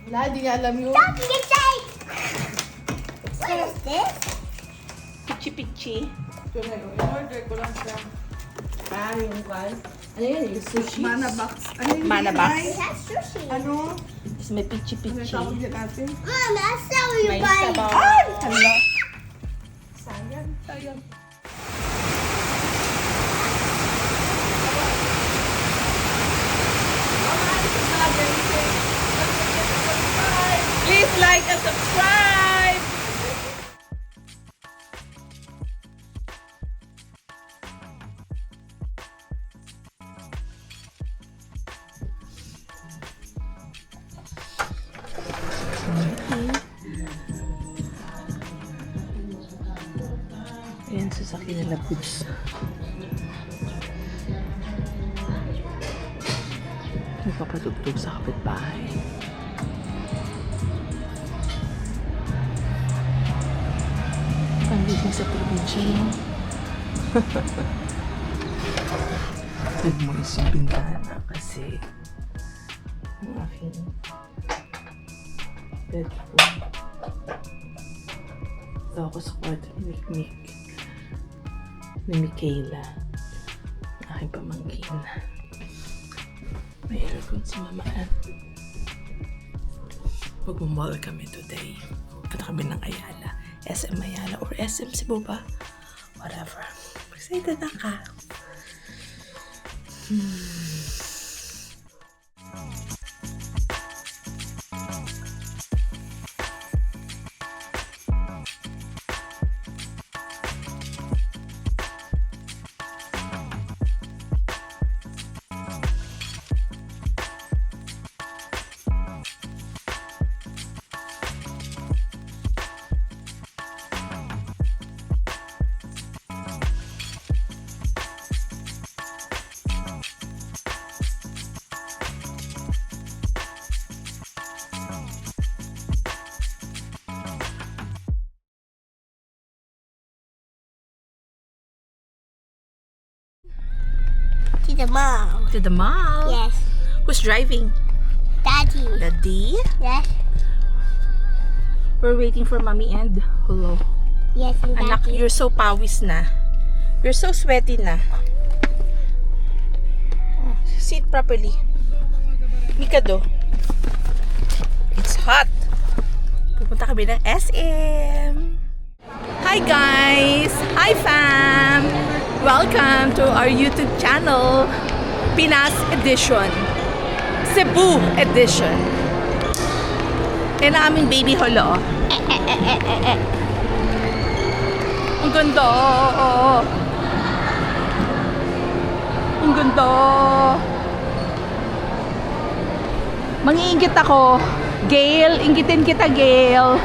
Wala, di nga alam yun. Stop, get tight! What is this? Pichi-pichi. Ito na yun. In-order ko lang siya. Yung kwan. Ano yun? Yung sushi? Mana box. Ano yun? Mana box. It has sushi. Ano? Tapos may Ano pichi-pichi. tawag yan natin? Mom, that's how you May buy. sabaw. Ay! Hala. Sayang. Sayang. Please like and subscribe! Ayan, sasakyan nila goods. Nagpapatugtog sa kapitbahay. Pangising sa probinsya, no? Nagmulis yung bintana kasi ang aking bedroom. Ito ako sa kwarto ni Mikmik. Ni Michaela. Aking pamangkin. May aircon si Mama Ann. Mag-mall kami today. Punta kami ng Ayala. SM Ayala or SM Cebu ba? Whatever. Excited na ka. To the mall. To the mall. Yes. Who's driving? Daddy. Daddy? Yes. We're waiting for Mommy and hello. Yes, and Anak, Daddy. you're so pawis na. You're so sweaty na. Oh, sit properly. Mikado. It's hot. Pupunta kami ng SM. Hi guys! Hi fam! Welcome to our YouTube channel, Pinas Edition. Cebu Edition. Yan ang aming baby holo. Ang ganda! Ang ganda! Mangiingit ako. Gail, inggitin kita, Gail.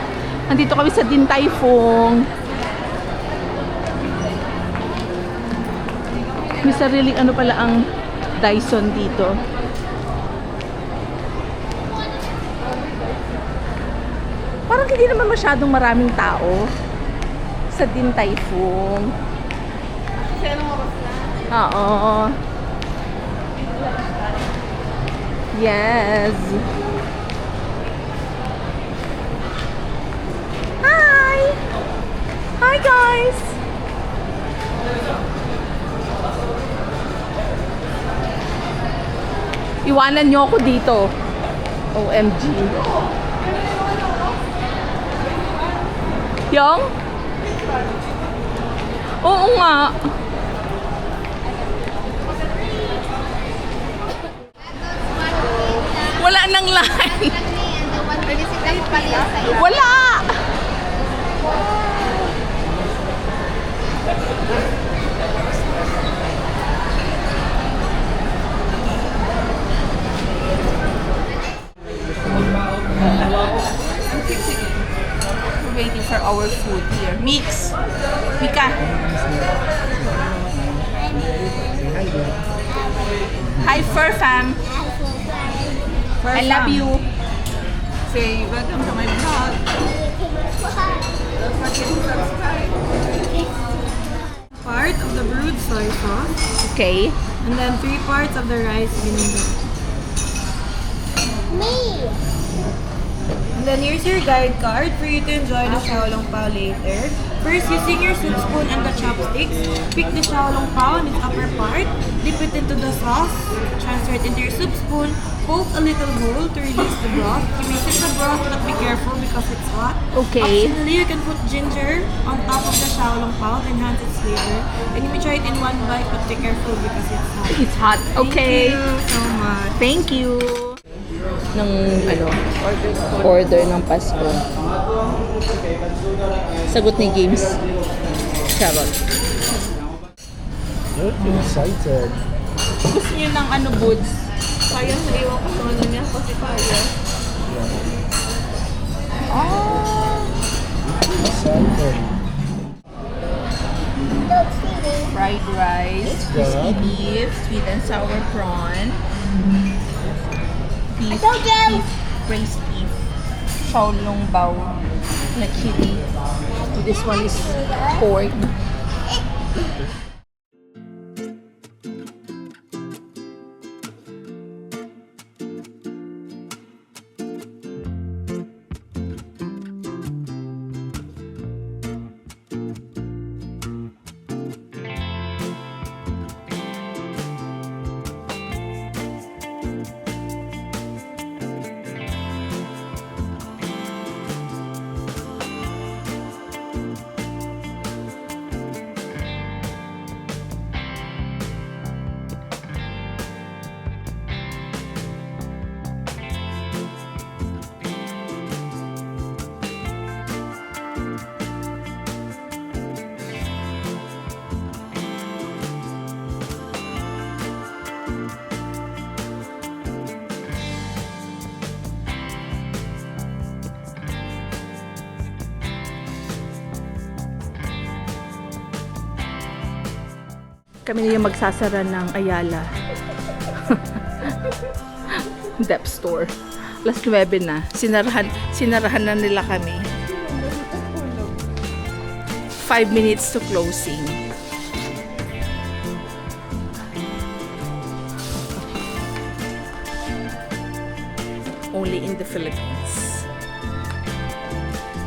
Nandito kami sa Dintay Fung. May sariling ano pala ang Dyson dito. Parang hindi naman masyadong maraming tao sa Dintay Fung. Kasi anong oras na? Oo. Yes. Hi! Hi guys! Iwanan niyo ako dito. OMG. Yung? Oo nga. Wala nang line. Wala! waiting for our food here. Mix. Mika. Hi, Fur Fam. I love you. Say, welcome to my vlog. Part of the brewed soy sauce. Okay. And then 3 parts of the rice vinegar. Me. And then here's your guide card for you to enjoy the xiaolong pao later. First, using your soup spoon and the chopsticks, pick the xiaolong pao on its upper part, dip it into the sauce, transfer it into your soup spoon, poke a little hole to release the broth. You may sip the broth but be careful because it's hot. Okay. Optionally, you can put ginger on top of the xiaolong pao to enhance its flavor. And you may try it in one bite but be careful because it's hot. It's hot. Okay. Thank you so much. Thank you. Ng order ng Pasko. Sagot ni James. Charot. You're excited. Gusto niyo ng Boods? Kaya sa iwan ko sa ano niya kasi kaya. Excited. Fried rice, crispy beef, sweet and sour prawn, beef, braised beef, xiaolong bao na chili. This one is pork. Kami na yung magsasara ng Ayala. Dep store. Alas 9 na. Sinarahan na nila kami. 5 minutes to closing. Only in the Philippines.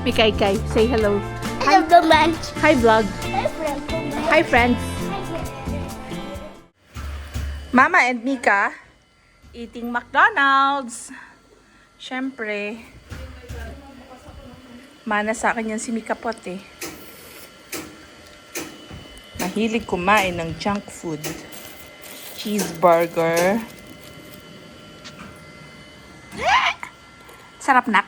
Mikay, say hello. Hello, Roman. Hi, vlog. Hi, friend. Hi, friends. Mama and Mika eating McDonald's. Siyempre, mana sa akin yan si Mika Pot eh. Mahilig kumain ng junk food. Cheeseburger. Sarap nak.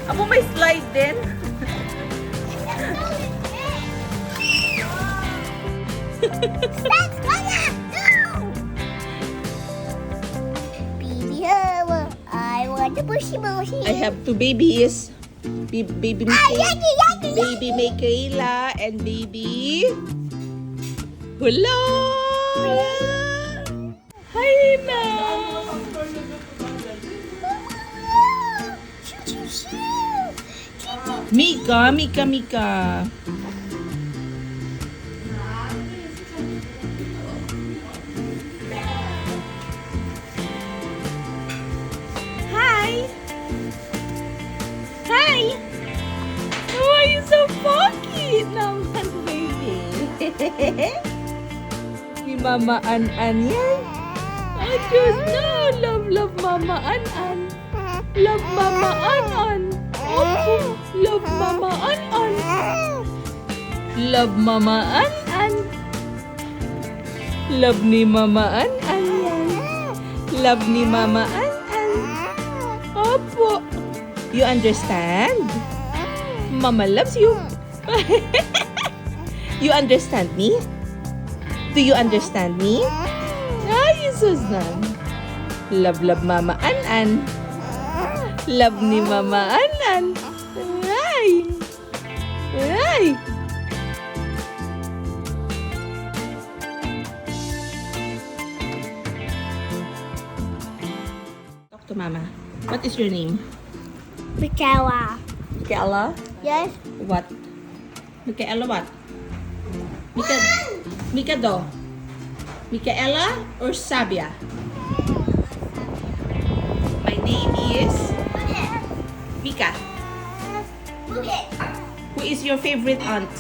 Abo may slide din. That's Mama! No! Baby, I want to pushy mushy. I have two babies. Baby Yucky! Baby Michaela and baby Hello! Hi na! Mika. Hi! Oh, you're so funky naman, baby. Ni Mama An-An yan. Oh, Diyos na. Love Mama An-An. Love Mama An-An. Oh, love Mama An-An. Love Mama An. Love ni Mama An yan. Love ni Mama An. Opo. You understand? Mama loves you. You understand me? Do you understand me? Ay, Susan. Love Mama An. Love ni Mama An. Ay. Ay. Talk to Mama. What is your name? Michaela. Gala? Yes. What? Michaela what? Mikado? Michaela or Sabia? My name is Mika. Okay. Who is your favorite aunt?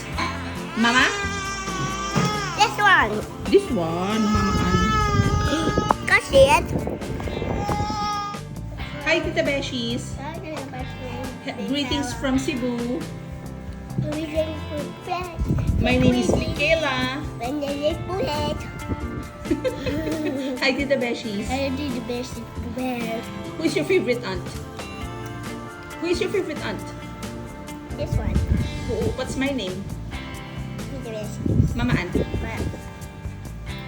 Mama? This one. This one, Mama Ann. Got it. Hi, Tita Beshies. Greetings from Cebu. My name is Michaela. My name is Bullet. Hi, Tita Beshies. I did the best bear. Who is your favorite aunt? Who is your favorite aunt? This one. What's my name? The best. Mama Ann.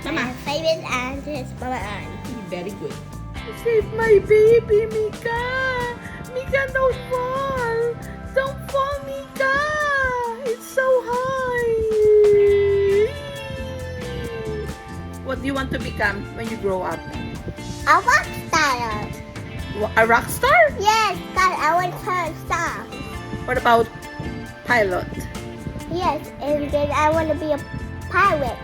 Mama. My favorite aunt is Mama Ann. Very good. Save my baby, Mika. Mika, don't fall. Don't fall, Mika. It's so high. What do you want to become when you grow up? A rock star. A rock star? Yes, God, I want to star. What about pilot? Yes, and then I want to be a pirate.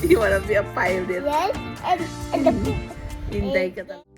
You want to be a pilot? Yes, and the Hinday ka talaga.